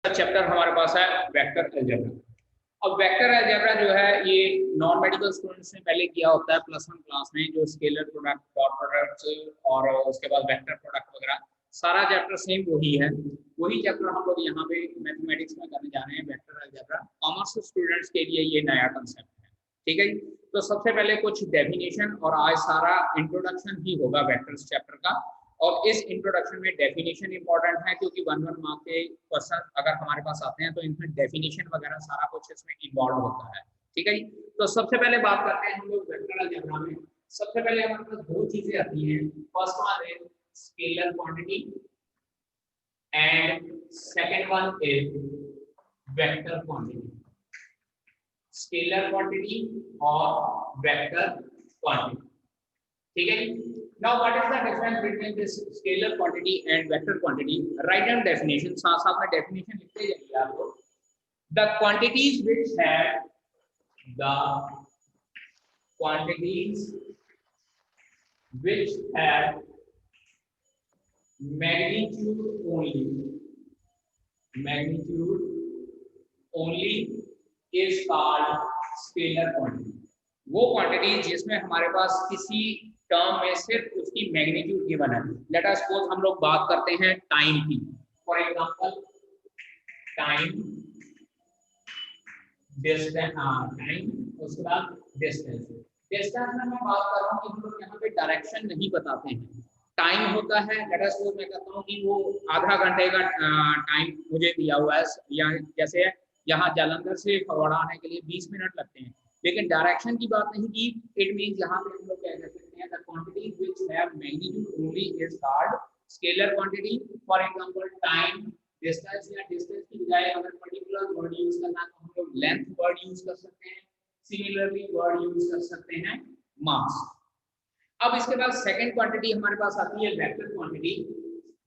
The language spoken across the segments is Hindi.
चैप्टर हमारे पास है वेक्टर अलजेब्रा। अब वेक्टर अलजेब्रा जो है ये नॉन मेडिकल स्टूडेंट्स ने पहले किया होता है प्लस वन क्लास में, जो स्केलर प्रोडक्ट, डॉट प्रोडक्ट्स और उसके बाद वेक्टर प्रोडक्ट वगैरह सारा चैप्टर सेम वही है। वही चैप्टर हम लोग यहाँ पे मैथमेटिक्स में करने जा रहे हैं, वेक्टर अलजेब्रा। कॉमर्स स्टूडेंट्स के लिए ये नया कंसेप्ट है, ठीक है जी। तो सबसे पहले कुछ डेफिनेशन और आज सारा इंट्रोडक्शन ही होगा वेक्टर्स चैप्टर का। और इस इंट्रोडक्शन में डेफिनेशन इंपॉर्टेंट है, क्योंकि 1 1 मार्क के क्वेश्चन अगर हमारे पास आते हैं तो इनमें डेफिनेशन वगैरह सारा कुछ इसमें इन्वॉल्व होता है, ठीक है जी। तो सबसे पहले बात करते हैं हम लोग वेक्टर अलजेब्रा में। सबसे पहले हमारे पास दो चीजें आती हैं। First one is scalar quantity and second one is vector quantity. Scalar quantity और वेक्टर क्वांटिटी, ठीक है जी। Now what is the difference between this scalar quantity and vector quantity? Write down definition, साथ साथ में definition लिखते जाइए आप लोग। The quantities which have magnitude only is called scalar quantity। वो क्वांटिटी जिसमें हमारे पास किसी टर्म में सिर्फ उसकी मैग्नीट्यूड गिवन है। लेट अस सपोज हम लोग बात करते हैं टाइम की। For example time, distance, time उसके बाद डिस्टेंस। डिस्टेंस में मैं बात कर रहा हूँ कि हम लोग यहाँ पे डायरेक्शन नहीं बताते हैं। टाइम होता है, लेट अस सपोज मैं कहता हूँ कि वो आधा घंटे का टाइम मुझे दिया हुआ है, या जैसे यहाँ जालंधर से फगवाड़ा आने के लिए 20 मिनट लगते हैं, लेकिन डायरेक्शन की बात नहीं की। इट मींस यहाँ पे हम लोग क्या कह सकते हैं, the quantity which have magnitude only is called scalar quantity. For example time, distance या डिस्टेंस की बजाय अगर पर्टिकुलर वर्ड यूज करना तो हम लोग लेंथ वर्ड यूज कर सकते हैं। सिमिलरली वर्ड यूज कर सकते हैं मास। अब इसके बाद सेकंड क्वांटिटी हमारे पास आती है वेक्टर क्वांटिटी।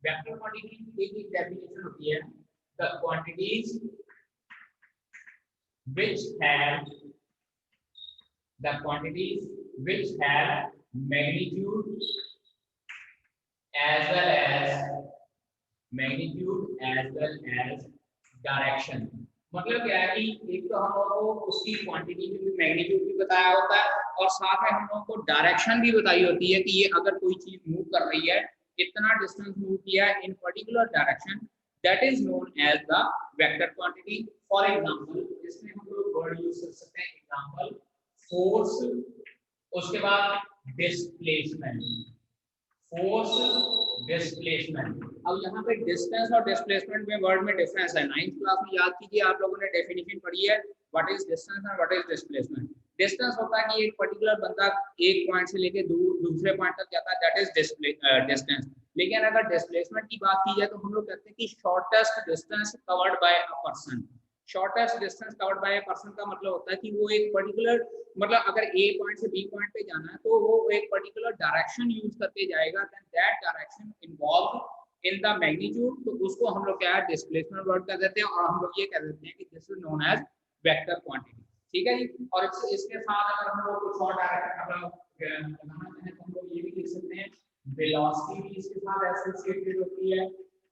वेक्टर क्वांटिटी की एक डेफिनेशन होती है, the quantities which have magnitude as well as direction। मतलब क्या है कि एक तो हम लोगों को उसकी क्वांटिटी की भी मैग्नीट्यूड भी बताया होता है, और साथ में हम लोगों को डायरेक्शन भी बताई होती है कि ये अगर कोई चीज मूव कर रही है, इतना डिस्टेंस मूव किया है in particular direction, that is known as the vector quantity. For example इसमें हम लोग वर्ड यूज कर सकते हैं, एग्जांपल फोर्स, उसके बाद डिस्प्लेसमेंट, फोर्स डिस्प्लेसमेंट। अब यहाँ पे डिस्टेंस और डिस्प्लेसमेंट में वर्ड में डिफरेंस है। 9th क्लास में याद कीजिए आप लोगों ने डेफिनेशन पढ़ी है, व्हाट इज डिस्टेंस और व्हाट इज डिस्प्लेसमेंट। डिस्टेंस होता है कि एक पर्टिकुलर बंदा एक पॉइंट से लेके दूसरे पॉइंट तक जाता है, दैट इज डिस्टेंस। लेकिन अगर डिस्प्लेसमेंट की बात की जाए तो हम लोग कहते हैं कि shortest distance covered by a person. Shortest distance covered by a person का मतलब होता है कि वो एक पर्टिकुलर, मतलब अगर ए पॉइंट से बी पॉइंट पे जाना है तो वो एक पर्टिकुलर डायरेक्शन यूज करके जाएगा, then that direction involve in the magnitude, तो उसको हम लोग क्या है डिस्प्लेसमेंट वर्ड कर देते हैं, और हम लोग ये कह देते हैं कि this is known as vector quantity, ठीक है जी। और इसके साथ अगर हम लोग कुछ और डायरेक्शन लगाना चाहें तो हम लोग ये भी लिख सकते हैं, वेलोसिटी भी इसके साथ एसोसिएटेड होती है,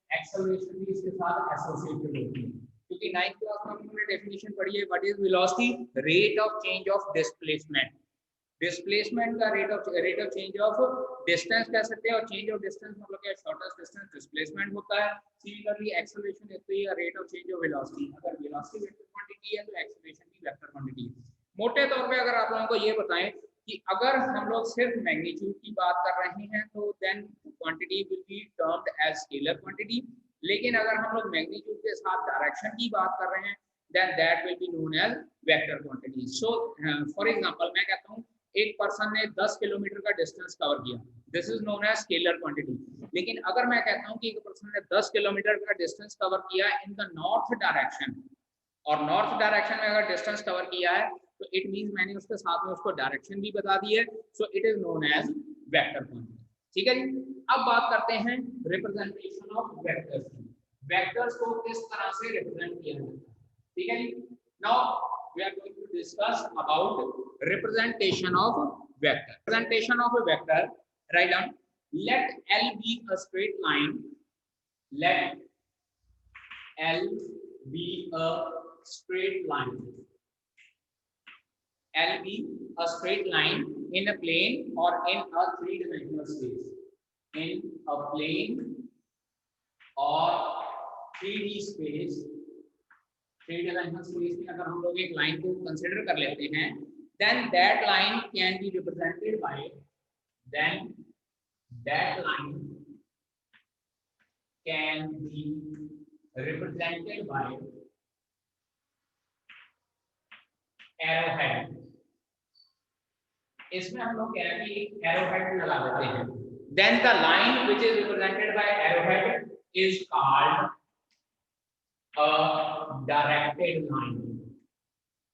एक्सेलरेशन भी इसके साथ एसोसिएटेड होती है। क्योंकि 9th क्लास में हमने डेफिनेशन पढ़ी है, what is velocity, rate of change of displacement. Displacement का rate of change of distance कह सकते हैं, और चेंज ऑफ डिस्टेंस मतलब क्या, शॉर्टेस्ट डिस्टेंस डिस्प्लेसमेंट होता है। सिमिलरली एक्सेलरेशन होती है rate of change of velocity. अगर वेलोसिटी वेक्टर क्वांटिटी है तो एक्सेलरेशन भी वेक्टर क्वांटिटी है। मोटे तौर पे अगर आप लोगों को ये बताएं कि अगर हम लोग सिर्फ मैग्नीट्यूड की बात कर रहे हैं तो then quantity will be termed as scalar quantity. लेकिन अगर हम लोग मैग्नीट्यूड के साथ डायरेक्शन की बात कर रहे हैं, then that will be known as vector quantity। So for example मैं कहता हूँ एक पर्सन ने 10 किलोमीटर का डिस्टेंस कवर किया, this is known as scalar quantity. लेकिन अगर मैं कहता हूँ कि एक पर्सन ने 10 किलोमीटर का डिस्टेंस कवर किया इन द नॉर्थ डायरेक्शन, और नॉर्थ डायरेक्शन में अगर डिस्टेंस कवर किया है तो इट मींस मैंने उसके साथ में उसको डायरेक्शन भी बता दी है, so it is known as vector quantity, ठीक है जी। अब बात करते हैं रिप्रेजेंटेशन ऑफ वेक्टर्स की। वेक्टर्स को किस तरह से रिप्रेजेंट किया जाता है, ठीक है जी। Now we are going to discuss about representation of vector। Representation of a vector, write down, let L be a straight line, let L be a straight line. L be a straight line in a plane or in a three-dimensional space. In a plane or 3D space, three-dimensional space में अगर हम लोग एक लाइन को कंसिडर कर लेते हैं, then that line can be represented by, then that line can be represented by arrowhead. इसमें हम लोग क्या है कि arrowhead लगा देते हैं. Then the line which is represented by arrowhead is called a directed line.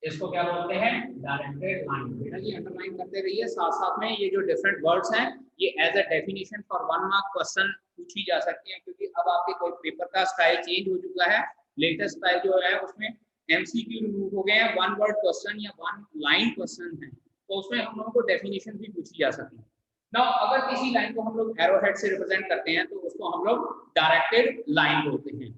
इसको क्या बोलते हैं? Directed line. बेटा जी अंडरलाइन करते रहिए, साथ साथ में ये जो डिफरेंट वर्ड्स हैं ये as a definition for 1 mark question पूछी जा सकती हैं, क्योंकि अब आपके कोई पेपर का स्टाइल चेंज हो चुका है. लेटेस्ट स्टाइल जो है उसमें एमसीक्यू रिमूव हो गए हैं, 1 वर्ड क्वेश्चन या 1 लाइन क्वेश्चन है, तो उसमें हम लोगों को डेफिनेशन भी पूछी जा सकती है. नाउ अगर किसी लाइन को हम लोग एरोहेड से रिप्रेजेंट करते हैं तो उसको हम लोग डायरेक्टेड लाइन बोलते हैं.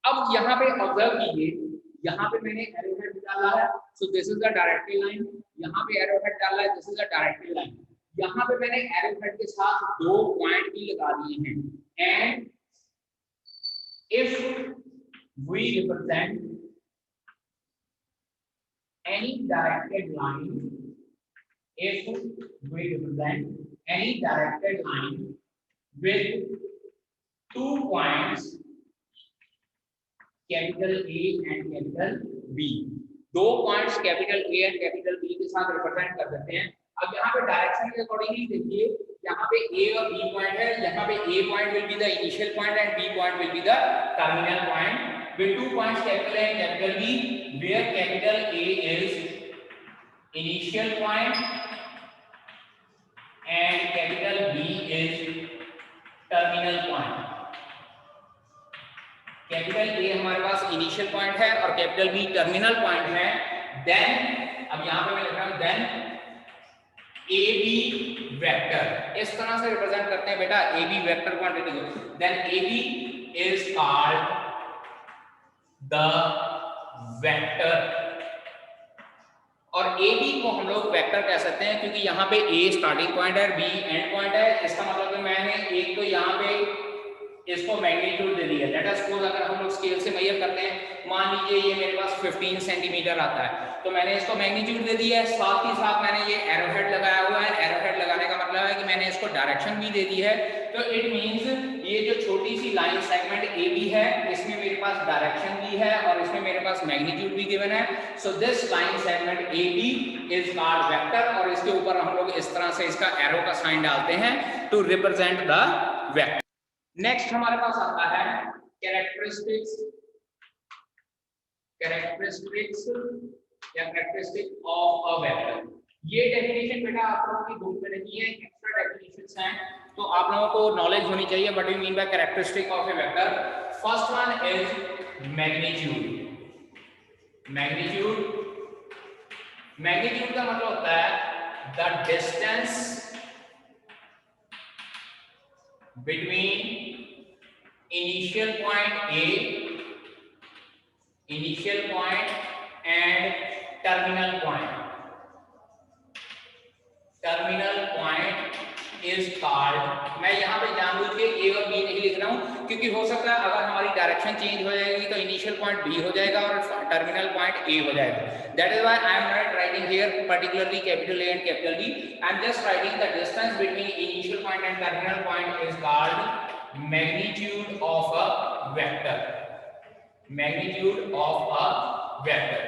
अब यहाँ पे ऑब्जर्व कीजिए, यहाँ पे मैंने एरोहेड डाला है, so this is the directed line. यहाँ पे एरोहेड डाला है, this is the directed line. यहाँ पे मैंने एरोहेड के साथ 2 पॉइंट भी लगा दिए हैं. And if we represent any directed line, if we represent any directed line with 2 points capital A and capital B, 2 points capital A and capital B के साथ रिप्रेजेंट कर देते हैं. अब यहाँ पे डायरेक्शन के अकॉर्डिंगली देखिए, यहाँ पे A और B पॉइंट है. यहाँ पे A point will be the initial point and B point will be the terminal point with 2 points capital A and capital B, where capital A is initial point and capital B is terminal point. Capital A हमारे पास इनिशियल पॉइंट है और कैपिटल B टर्मिनल पॉइंट है. देन अब यहाँ पे मैं लिख रहा हूँ देन AB वेक्टर, इस तरह से रिप्रेजेंट करते हैं बेटा AB वेक्टर क्वांटिटी को. Then AB is called the vector. और AB को हम लोग वेक्टर कह सकते हैं क्योंकि यहाँ पे A स्टार्टिंग पॉइंट है, B एंड पॉइंट है. इसका मतलब कि मैंने एक तो यहाँ पे इसको मैग्नीट्यूड दे दिया. लेट अस सपोज अगर हम लोग स्केल से मेजर करते हैं, मान लीजिए ये मेरे पास 15 सेंटीमीटर आता है, तो मैंने इसको मैग्नीट्यूड दे दिया है. साथ ही साथ मैंने ये एरोहेड लगाया हुआ है. एरोहेड लगाने का मतलब है कि मैंने इसको डायरेक्शन भी दे दी है. तो इट मींस ये जो छोटी सी लाइन सेगमेंट AB है, इसमें मेरे पास डायरेक्शन भी है और इसमें मेरे पास मैग्नीट्यूड भी गिवन है. So this line segment AB is called vector. और इसके ऊपर हम लोग इस तरह से इसका एरो का साइन डालते हैं to represent the vector. Next हमारे पास आता है कैरेक्टरिस्टिक्स या कैरेक्टरिस्टिक ऑफ अ वेक्टर. ये डेफिनेशन बेटा आप लोगों की बुक में नहीं है, एक्स्ट्रा डेफिनेशंस हैं, तो आप लोगों को नॉलेज होनी चाहिए. What do you mean by characteristic of a vector? First one is magnitude. Magnitude का मतलब होता है the distance between initial point and terminal point. Terminal point is called, मैं यहाँ पे जानबूझ के A और B नहीं लिख रहा हूँ क्योंकि हो सकता है अगर हमारी डायरेक्शन चेंज हो जाएगी तो इनिशियल पॉइंट B हो जाएगा और टर्मिनल पॉइंट A हो जाएगा. That is why I am not writing here particularly capital A and capital B. I am just writing the distance between initial point and terminal point is called magnitude of a vector. Magnitude of a vector.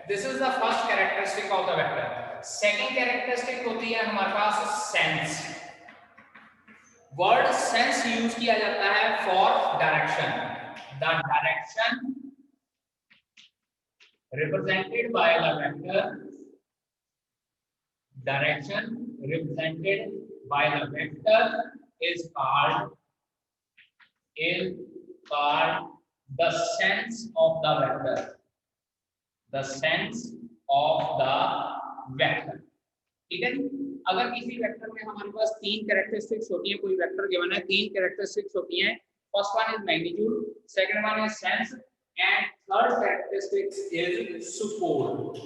This is the first characteristic of the vector. Second characteristic होती है हमारे पास sense. Word sense यूज किया जाता है for direction. The direction represented by the vector, direction represented by the vector is called the sense of the vector. The sense of the vector. ठीक है. अगर किसी वेक्टर में हमारे पास 3 कैरेक्टरिस्टिक्स होती हैं, कोई वेक्टर गिवन है 3 कैरेक्टरिस्टिक्स होती हैं. First one is magnitude, second one is sense and third characteristics is support.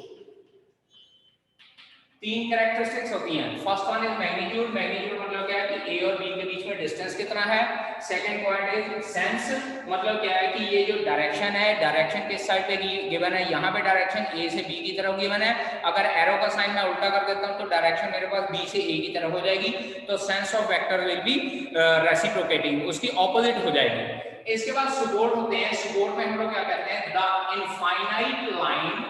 तीन कैरेक्टरिस्टिक्स होती हैं। First one is magnitude. Magnitude मतलब क्या है कि ए और बी के बीच में डिस्टेंस कितना है। सेकंड पॉइंट इज सेंस, मतलब क्या है कि ये जो डायरेक्शन है, डायरेक्शन किस साइड पे गिवन है, यहाँ पे डायरेक्शन ए से बी की तरफ गिवन है। अगर एरो का साइन मैं उल्टा कर देता हूँ तो डायरेक्शन मेरे पास बी से ए की तरफ हो जाएगी, तो sense of vector will be reciprocating, उसकी ऑपोजिट हो जाएगी। इसके बाद सपोर्ट होते हैं। सपोर्ट में हम लोग क्या कहते हैं, the infinite line,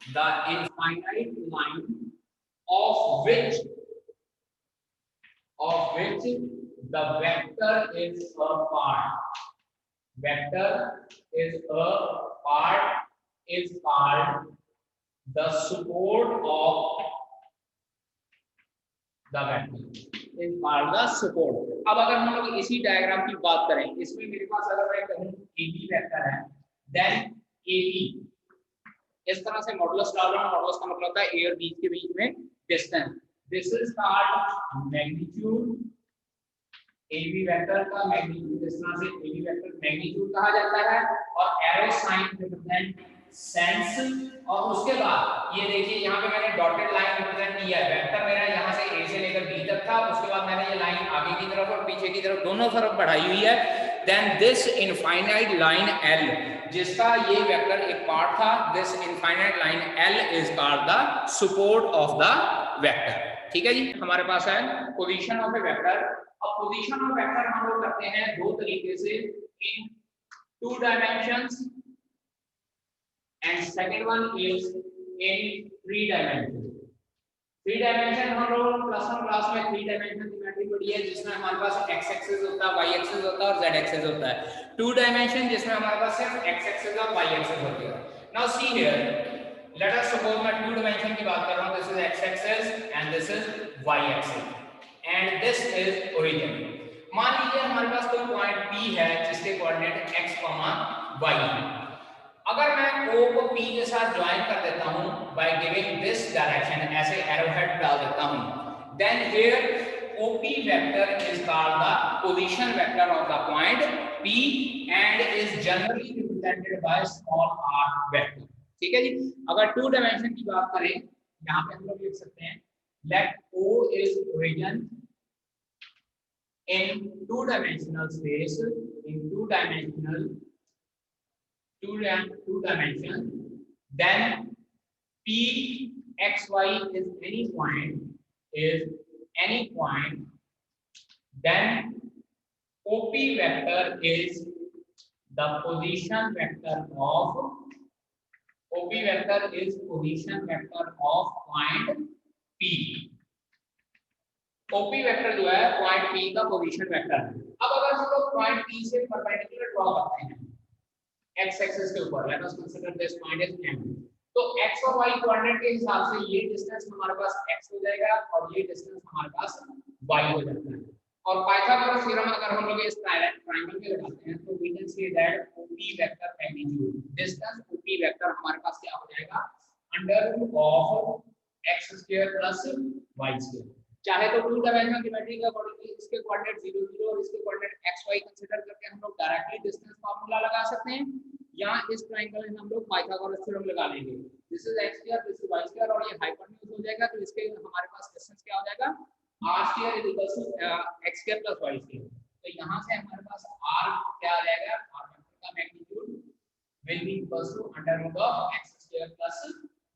the infinite line of which the vector is a part. Vector is a part is called the support of the vector. Is called the support. अब अगर हम लोग इसी डायग्राम की बात करें, इसमें मेरे पास अगर मैं कहूँ AB वेक्टर है, then AB इस तरह से मॉडुलस डाल रहा हूं। मॉडुलस का मतलब होता है ए और बी के बीच में distance. This is called magnitude. AB vector का मैग्नीट्यूड, इस तरह से एबी वेक्टर मैग्नीट्यूड कहा जाता है, और एरो साइन रिप्रेजेंट सेंस। और उसके बाद ये देखिए यहाँ पे मैंने डॉटेड लाइन रिप्रेजेंट किया है। वेक्टर मेरा यहाँ से ए से लेकर बी तक था, उसके बाद मैंने ये लाइन आगे की तरफ और पीछे की तरफ दोनों तरफ बढ़ाई हुई है। Then this infinite line L, जिसका ये वेक्टर एक पार्ट था, this infinite line L is called the support of the vector. ठीक है जी। हमारे पास है पोजीशन ऑफ ए वेक्टर। अब पोजीशन ऑफ वेक्टर हम लोग करते हैं दो तरीके से, in 2 dimensions and second one is in 3 dimension. 3 dimension हम लोग प्लस 1 क्लास में 3 डायमेंशन ज्योमेट्री पढ़ी है, जिसमें हमारे पास x एक्सिस होता है, y एक्सिस होता है और z एक्सिस होता है। 2 डायमेंशन जिसमें हमारे पास सिर्फ x एक्सिस और y एक्सिस होती है। Now see here, let us suppose मैं 2 डायमेंशन की बात कर रहा हूं। This is x axis and this is y axis and this is origin. मान लीजिए हमारे पास कोई पॉइंट P है जिसके कोऑर्डिनेट x, y है। अगर मैं O को P के साथ ज्वाइन कर देता हूं बाय गिविंग दिस डायरेक्शन, ऐसे एरो हेड डाल देता हूं, then here OP vector is called the position vector of the point P and is generally represented by small r vector. ठीक है जी। अगर 2 डायमेंशन की बात करें, यहां पे हम लोग लिख सकते हैं let O is origin in 2 dimensional space, in 2 dimensional 2 dimension, then P x y is any point, then OP vector is the position vector of point P। OP vector जो है पॉइंट P का पोजीशन वेक्टर है। अब अगर हम लोग पॉइंट P से परपेंडिकुलर ड्रॉ करते हैं x एक्सिस के ऊपर, late us consider this point is M, तो x और y कोऑर्डिनेट के हिसाब से ये डिस्टेंस हमारे पास x हो जाएगा और ये डिस्टेंस हमारे पास y हो जाता है। और पाइथागोरस थ्योरम अगर हम लोग इस ट्रायंगल में लगाते हैं तो we can say that OP vector magnitude, distance OP vector हमारे पास क्या हो जाएगा, under root of x square plus y square. चाहे तो 2 डायमेंशनल ज्योमेट्री का अकॉर्डिंगली इसके कोऑर्डिनेट 0 0 और इसके कोऑर्डिनेट x y कंसीडर करके हम लोग डायरेक्टली डिस्टेंस फार्मूला लगा सकते हैं, या इस ट्रायंगल में हम लोग पाइथागोरस थ्योरम लगा लेंगे। This is x square, this is y square और ये हाइपोटेन्यूज हो जाएगा, तो इसके हमारे पास डिस्टेंस क्या हो जाएगा, r square is equal to x square plus y square. तो यहां से हमारे पास r क्या आ जाएगा, r वेक्टर का magnitude will be equal to under root of x square plus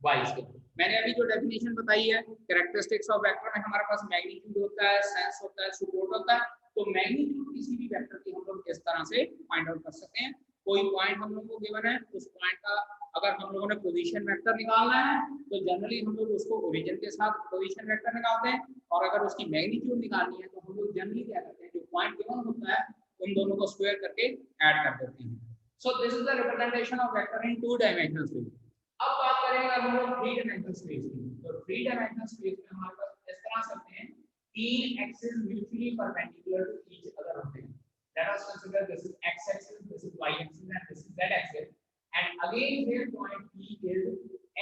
y square. मैंने अभी जो डेफिनेशन बताई है, कैरेक्टरिस्टिक्स ऑफ वेक्टर में हमारे पास मैग्नीट्यूड होता है, सेंस होता है, सपोर्ट होता है। तो मैग्नीट्यूड किसी भी वेक्टर की हम लोग इस तरह से फाइंड आउट कर सकते हैं। कोई पॉइंट हम लोगों को गिवन है, उस पॉइंट का अगर हम लोगों ने पोजीशन वेक्टर निकालना है तो जनरली हम लोग उसको ओरिजिन के साथ पोजीशन वेक्टर निकालते हैं, और अगर उसकी मैग्नीट्यूड निकालनी है तो हम लोग जनरली क्या करते हैं, जो पॉइंट गिवन होता है उन दोनों को स्क्वायर करके ऐड कर देते हैं। So this is the representation of vector in 2 dimensional space. अब बात करेंगे अगर हम लोग 3 डायमेंशनल स्पेस की, तो 3 डायमेंशनल स्पेस में हमारे पास इस तरह सकते हैं, 3 axis mutually perpendicular to each other होते हैं। Let us consider this is x axis, this is y axis and this is z axis, and again here point P is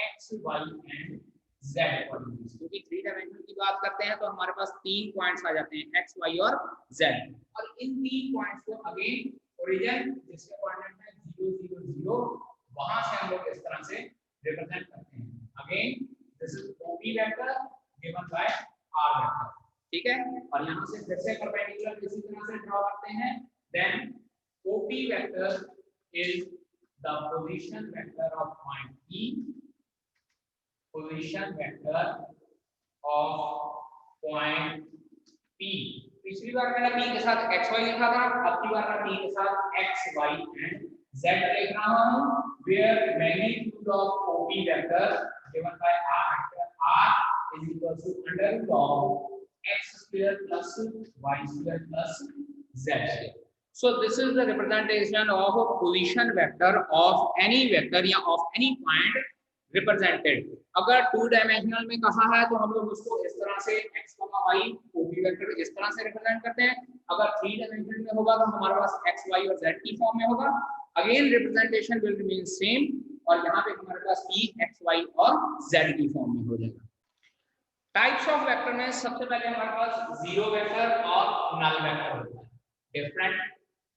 x, y and z coordinates। क्योंकि 3 डायमेंशन की बात करते हैं तो हमारे पास 3 पॉइंट्स आ जाते हैं x, y और z, और इन 3 पॉइंट्स को अगेन ओरिजिन जिसके कोऑर्डिनेट है 0 0 वहां से हम लोग इस तरह से रिप्रेजेंट करते हैं। Again this is OP vector given by R vector, ठीक है। और यहां से फिर से परपेंडिकुलर इसी तरह से ड्रॉ करते हैं। Then OP vector is the position vector of point P, position vector of point P। पिछली बार मैंने P के साथ xy लिखा था, अब की बार मैं P के साथ x, y एंड z लिख रहा हूं, where magnitude of OP vector given by r vector r is equal to under root of x square plus y square plus z square. So this is the representation of a position vector of any vector या of any point represented. अगर 2 डायमेंशनल में कहा है तो हम लोग उसको इस तरह से x, y OP वेक्टर इस तरह से रिप्रेजेंट करते हैं। अगर 3 डायमेंशनल में होगा तो हमारे पास x, y और z की फॉर्म में होगा। Again representation will remain same और यहाँ पे हमारे पास p, x, y और z की फॉर्म में हो जाएगा। टाइप्स ऑफ वेक्टर में सबसे पहले हमारे पास जीरो वेक्टर और नल वेक्टर होता है। Different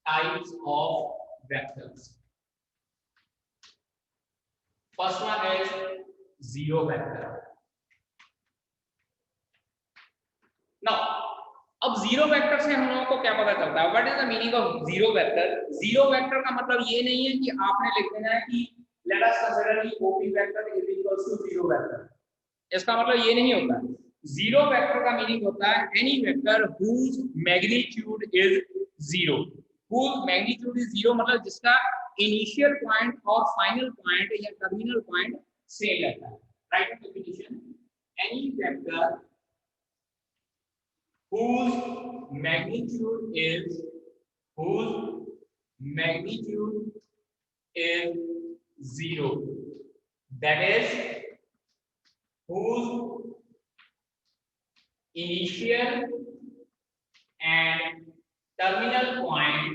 types of vectors. First one is zero vector. Now अब जीरो वेक्टर से हम लोगों को क्या पता चलता है? What is the meaning of zero vector? Zero vector का मतलब ये नहीं है कि आपने लिख देना है कि let us consider the OP vector is equal to zero vector. इसका मतलब ये नहीं होता। जीरो वेक्टर का मीनिंग होता है any vector whose magnitude is zero। whose magnitude is zero मतलब जिसका इनिशियल पॉइंट और फाइनल पॉइंट या टर्मिनल पॉइंट सेम रहता है। Right definition, any vector whose magnitude is zero, that is whose initial and terminal point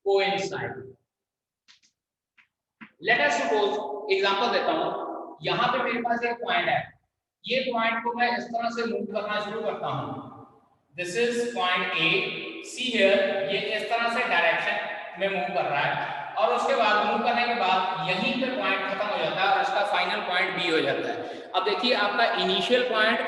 coincide। Let us suppose example देता हूं, यहां पे मेरे पास एक पॉइंट है, ये पॉइंट को मैं इस तरह से मूव करना शुरू करता हूं। This is point A, see here, ये इस तरह से डायरेक्शन में मूव कर रहा है और उसके बाद मूव करने के बाद यहीं पे पॉइंट खत्म हो जाता है और इसका फाइनल पॉइंट बी हो जाता है। अब देखिए आपका इनिशियल पॉइंट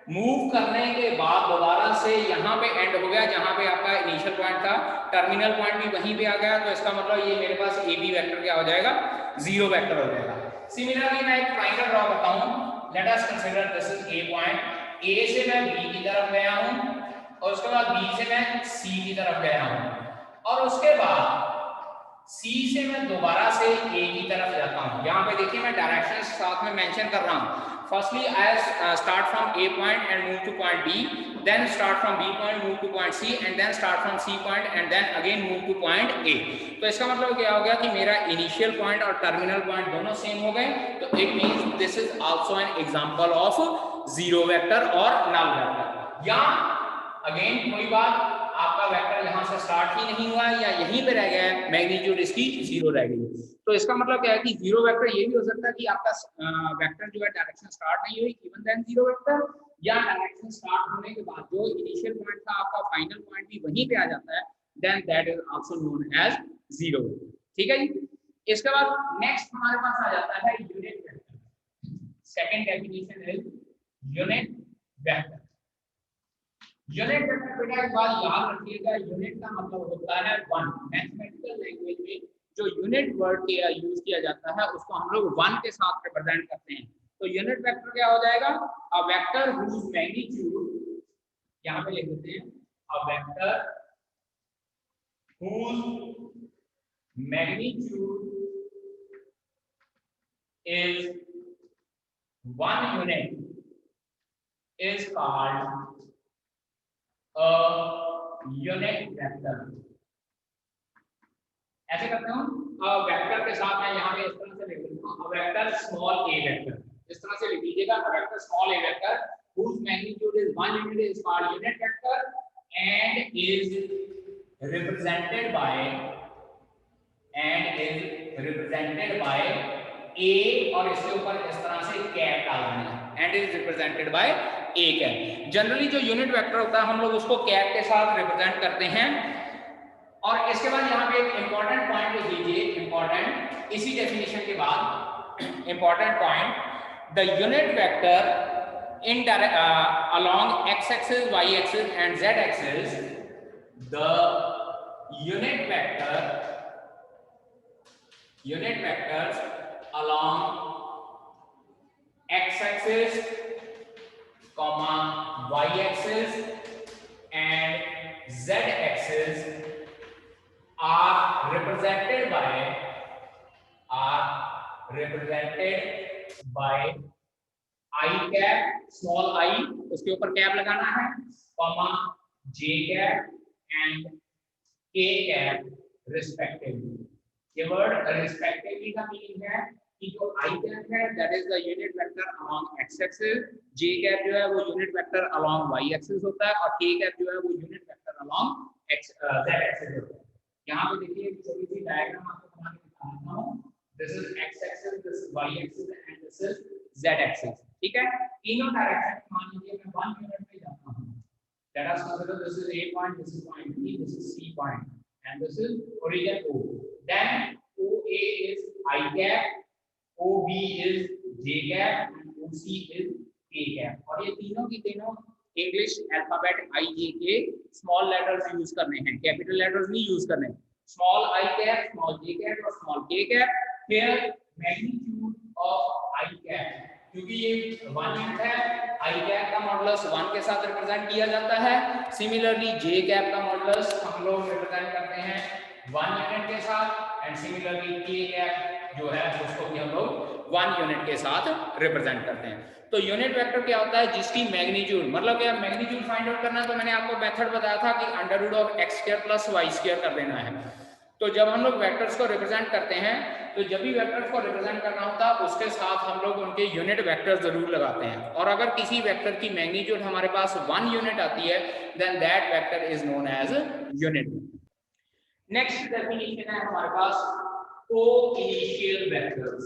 मूव करने के बाद दोबारा से यहाँ पे एंड हो गया जहाँ पे आपका इनिशियल पॉइंट था, टर्मिनल पॉइंट भी वहीं पे आ गया, तो इसका मतलब ये मेरे पास ए बी वेक्टर क्या हो जाएगा? जीरो वेक्टर हो जाएगा। सिमिलरली मैं एक ट्रायंगल ड्रॉ करता हूँ। Let us consider this is a point, A से मैं बी की तरफ गया हूँ और उसके बाद बी से मैं सी की तरफ गया हूँ और उसके बाद सी से मैं दोबारा से ए की तरफ जाता हूँ। यहाँ पे देखिए मैं डायरेक्शन साथ में मेंशन कर रहा हूँ। Firstly, I start from A point and move to point B, then start from B point, move to point C, and then start from C point and then again move to point A। तो इसका मतलब क्या हो गया कि मेरा इनिशियल पॉइंट और टर्मिनल पॉइंट दोनों सेम हो गए, तो it means this is also an example of zero vector और नल वेक्टर। या अगेन कोई बात, आपका वेक्टर यहाँ से स्टार्ट ही नहीं हुआ या यहीं पे रह गया है, मैग्नीट्यूड इसकी जीरो रह गई, तो इसका मतलब क्या है कि जीरो वेक्टर ये भी हो सकता है कि आपका वेक्टर जो है डायरेक्शन स्टार्ट नहीं हुई, इवन देन जीरो वेक्टर, या डायरेक्शन स्टार्ट होने के बाद जो इनिशियल पॉइंट था आपका फाइनल पॉइंट भी वहीं पे आ जाता है, then that is also known as zero. ठीक है जी। इसके बाद नेक्स्ट हमारे पास आ जाता है unit vector. Second definition is unit vector. Unit vector बेटा एक बात याद रखिएगा, यूनिट का मतलब होता है वन। मैथमेटिकल लैंग्वेज में जो यूनिट वर्ड के यूज किया जाता है उसको हम लोग वन के साथ रिप्रेजेंट करते हैं। तो यूनिट वेक्टर क्या हो जाएगा? अ वेक्टर हुज मैग्नीट्यूड, यहां पे लिख देते हैं a vector whose magnitude is one unit is called a unit vector। ऐसे करते हूँ, वेक्टर के साथ मैं यहाँ पे इस तरह से लिख देता हूँ, वेक्टर स्मॉल a वेक्टर, इस तरह से लिख दीजिएगा, vector small a vector whose magnitude is 1 unit is called unit vector and is represented by a, और इसके ऊपर इस तरह से कैप डालना है, and is represented by a cap. Generally जो यूनिट वेक्टर होता है हम लोग उसको कैप के साथ रिप्रेजेंट करते हैं और इसके बाद यहाँ पे एक इंपॉर्टेंट पॉइंट लिख लीजिए, इंपॉर्टेंट, इसी डेफिनेशन के बाद important point, the unit vector in along x axis, y axis and z axis, the unit vectors along x axis, y axis and z axis are represented by I cap, small I, उसके ऊपर कैप लगाना है, comma J cap and K cap respectively. ये वर्ड रिस्पेक्टिवली का मीनिंग है कि जो I कैप है that is the unit vector along x axis, J cap जो है वो unit vector along y axis होता है और K कैप जो है वो unit vector along z axis होता है। यहाँ पे देखिए एक छोटी सी डायग्राम आपको बना के दिखाता हूँ। This is x axis, this is y axis and this is z axis. ठीक है, तीनों डायरेक्शन मान लीजिए मैं 1 यूनिट में जाता हूं। Let us consider this is a point, this is point B, this is C point and this is origin O। Then OA is I cap, OB is J cap and OC is K cap. और ये तीनों की तीनों इंग्लिश अल्फाबेट IJ के स्मॉल लेटर्स यूज करने हैं, कैपिटल लेटर्स नहीं यूज करने। Small I cap, small J cap और small K cap. Here magnitude of I cap, क्योंकि ये 1 यूनिट है, I कैप का मॉडुलस 1 के साथ रिप्रेजेंट किया जाता है। सिमिलरली J कैप का मॉडुलस हम लोग रिप्रेजेंट करते हैं 1 यूनिट के साथ एंड सिमिलरली K कैप जो है उसको भी हम लोग 1 यूनिट के साथ रिप्रेजेंट करते हैं। तो यूनिट वेक्टर क्या होता है, जिसकी मैग्नीट्यूड, मतलब क्या मैग्नीट्यूड फाइंड आउट करना है, तो मैंने आपको मेथड बताया था कि under root of x square plus y square कर देना है। तो जब हम लोग वेक्टर्स को रिप्रेजेंट करते हैं, तो जब भी वेक्टर्स को रिप्रेजेंट करना होता है उसके साथ हम लोग उनके यूनिट वेक्टर जरूर लगाते हैं। और अगर किसी वेक्टर की मैग्नीट्यूड हमारे पास 1 यूनिट आती है then that vector is known as unit. Next definition है हमारे पास coinitial vectors.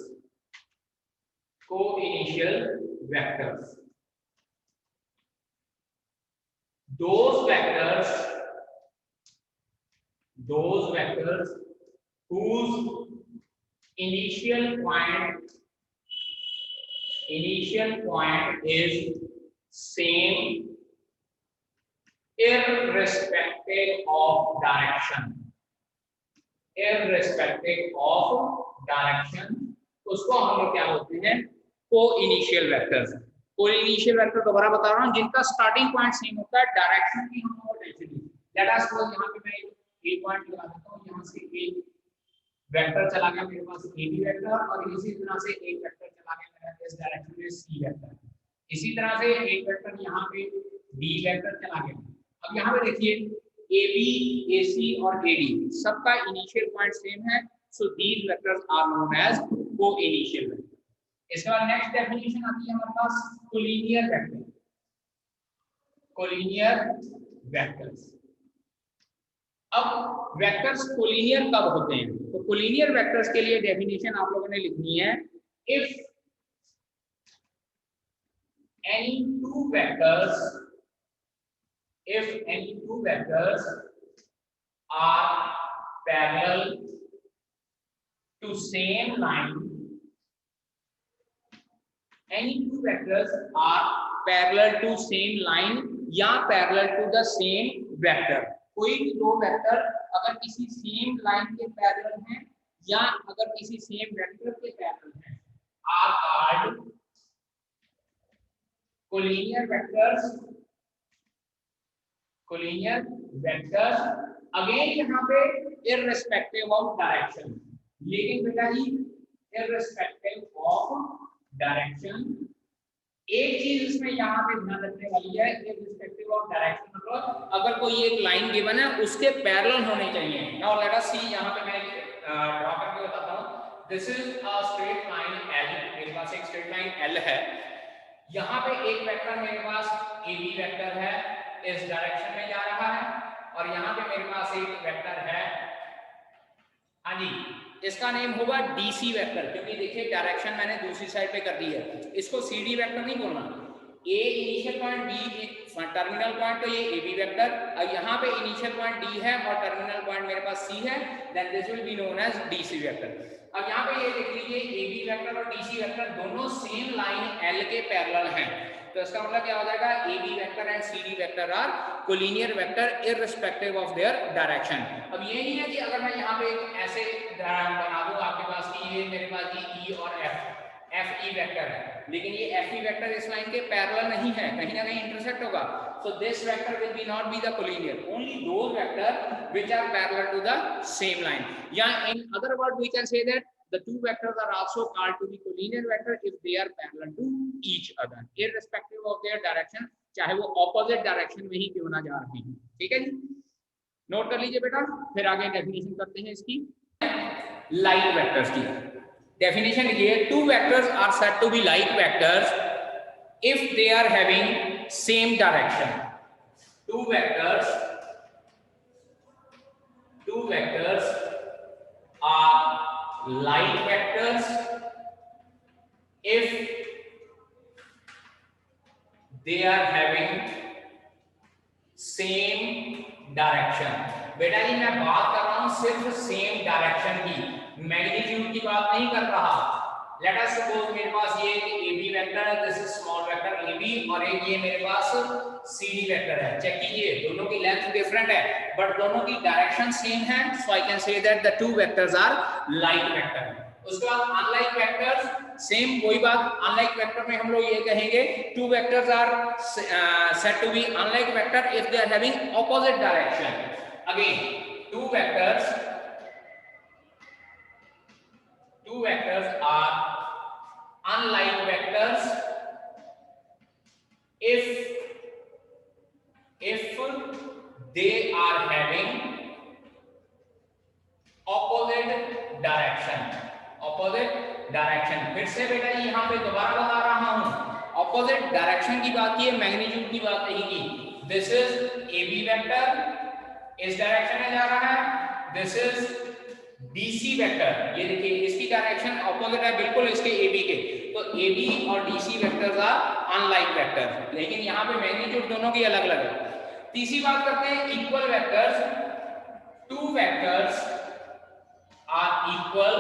Coinitial vectors, those vectors whose initial point is same irrespective of direction, उसको हम लोग क्या बोलते हैं, को-इनिशियल वेक्टर्स। को-इनिशियल वेक्टर दोबारा बता रहा हूं, जिनका स्टार्टिंग पॉइंट सेम होता है, डायरेक्शन की हम लोग टेंशन नहीं। लेट अस सपोज यहां पे मैं एक पॉइंट लगा देता हूं, यहां से एक वेक्टर चला गया मेरे पास AB वेक्टर, और इसी तरह से एक वेक्टर चला गया मेरा इस डायरेक्शन में C वेक्टर, इसी तरह से एक वेक्टर यहां पे B वेक्टर चला गया। अब यहां पे देखिए AB, AC और AD सबका इनिशियल पॉइंट सेम है, so these vectors are known as coinitial vector. इसके बाद नेक्स्ट डेफिनेशन आती है हमारे पास कोलिनियर वेक्टर। कोलिनियर वेक्टर्स, अब वेक्टर्स कोलिनियर कब होते हैं, तो कोलिनियर वेक्टर्स के लिए डेफिनेशन आप लोगों ने लिखनी है, if any two vectors are parallel to same line, any two vectors are parallel to same line या parallel to the same vector। कोई भी दो वेक्टर अगर किसी सेम लाइन के पैरेलल हैं या अगर किसी सेम वेक्टर के पैरेलल हैं are called collinear vectors. Collinear vectors again यहाँ पे इररिस्पेक्टिव ऑफ डायरेक्शन, लेकिन बेटा जी इररिस्पेक्टिव ऑफ डायरेक्शन एक चीज इसमें यहाँ पे ध्यान रखने वाली है, इररिस्पेक्टिव ऑफ डायरेक्शन मतलब अगर कोई एक लाइन गिवन है उसके पैरेलल होने चाहिए। नाउ लेट अस सी, यहाँ पे मैं ड्रॉ करके बताता हूँ। This is a straight line L, मेरे पास एक स्ट्रेट लाइन L है, यहाँ पे एक वेक्टर मेरे पास AB वेक्टर है, इस डायरेक्शन में जा रहा है, और यहाँ पे मेरे पास एक वेक्टर है, हाँ जी, इसका नेम होगा DC वेक्टर, क्योंकि देखिए डायरेक्शन मैंने दूसरी साइड पे कर दी है, इसको CD वेक्टर नहीं बोलना, A initial point, B terminal point, तो ये ए बी वेक्टर। अब यहाँ पे इनिशियल पॉइंट डी है और टर्मिनल पॉइंट मेरे पास सी है, then this will be known as D C vector. अब यहाँ पे ये देख लीजिए ए बी वेक्टर और डी सी वेक्टर दोनों सेम लाइन एल के पैरेलल हैं, तो इसका मतलब क्या हो जाएगा, A B vector and C D vector are collinear vector irrespective of their direction. अब ये नहीं है कि अगर मैं यहाँ पे एक ऐसे बना दूं आपके पास कि ये मेरे पास ये ई और एफ ई वेक्टर है, लेकिन ये एफ ई वेक्टर इस लाइन के पैरेलल नहीं है, कहीं ना कहीं इंटरसेक्ट होगा, so this vector will be not be the collinear, only those vector which are parallel to the same line. Yeah, in other words we can say that the two vectors are also called to be collinear vector if they are parallel to each other irrespective of their direction, चाहे वो opposite direction में ही क्यों ना जा रहे हैं। ठीक है जी, नोट कर लीजिए बेटा, फिर आगे डेफिनेशन करते हैं इसकी। लाइक वेक्टर्स की डेफिनेशन लिखिए, two vectors are said to be like vectors if they are having same direction. Two vectors are like vectors if they are having same direction. बेटा जी मैं बात कर रहा हूं सिर्फ सेम डायरेक्शन की, मैग्नीट्यूड की बात नहीं कर रहा। लेट अस सपोज मेरे पास ये ए बी वेक्टर है, this is small vector A B, और एक ये मेरे पास सी डी वेक्टर है। चेक कीजिए दोनों की लेंथ डिफरेंट है बट दोनों की डायरेक्शन सेम है, so I can say that the two vectors are like vector. उसके बाद अनलाइक वेक्टर्स, सेम वही बात, अनलाइक वेक्टर में हम लोग ये कहेंगे two vectors are said to be unlike vector if they are having opposite direction. Again two vectors are unlike vectors if they are having opposite direction। फिर से बेटा यहाँ पे दोबारा बता रहा हूं, ऑपोजिट डायरेक्शन की बात की है, मैग्नीट्यूड की बात नहीं की। This is A B vector, इस डायरेक्शन में जा रहा है, दिस इज डीसी वेक्टर, ये देखिए इसकी डायरेक्शन ऑपोजिट है बिल्कुल इसके एबी के, तो एबी और DC vectors are unlike vector, लेकिन यहाँ पे मैग्नीट्यूड दोनों की अलग अलग है। तीसरी बात करते हैं equal vectors. Two vectors are equal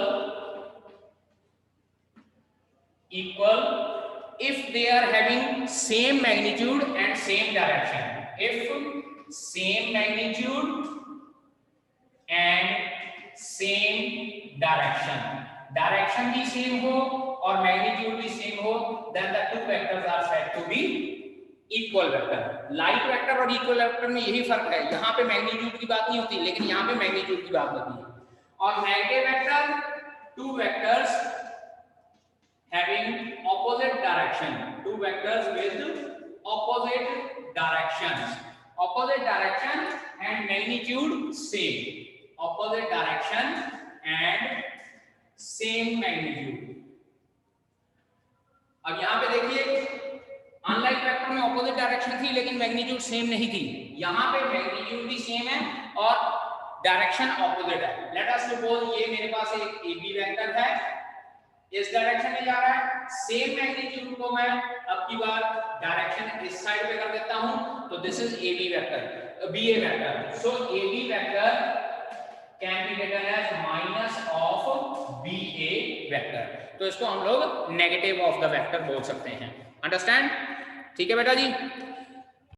if they are having same magnitude and same direction. If same magnitude and same direction भी सेम हो और मैग्नीट्यूड भी सेम हो, then the two vectors are said to be equal vector. Like vector और इक्वल वेक्टर में यही फर्क है, यहाँ पे मैग्नीट्यूड की बात नहीं होती लेकिन यहाँ पे मैग्नीट्यूड की बात होती है। और negative vector, two vectors having opposite direction, two vectors with opposite direction and magnitude same, opposite direction and same magnitude। अब यहाँ पे देखिए अनलाइक वेक्टर में ऑपोजिट डायरेक्शन थी लेकिन मैग्नीट्यूड सेम नहीं थी, यहाँ पे मैग्नीट्यूड भी सेम है और डायरेक्शन ऑपोजिट है। लेट अस सपोज ये मेरे पास एक ए बी वेक्टर है, इस डायरेक्शन में जा रहा है, सेम मैग्नीट्यूड को मैं अब की बार डायरेक्शन इस साइड पे कर देता हूं, तो this is A B vector, B A vector. So A B vector can be written as minus of B A vector, तो इसको हम लोग नेगेटिव ऑफ द वेक्टर बोल सकते हैं। अंडरस्टैंड? ठीक है बेटा जी।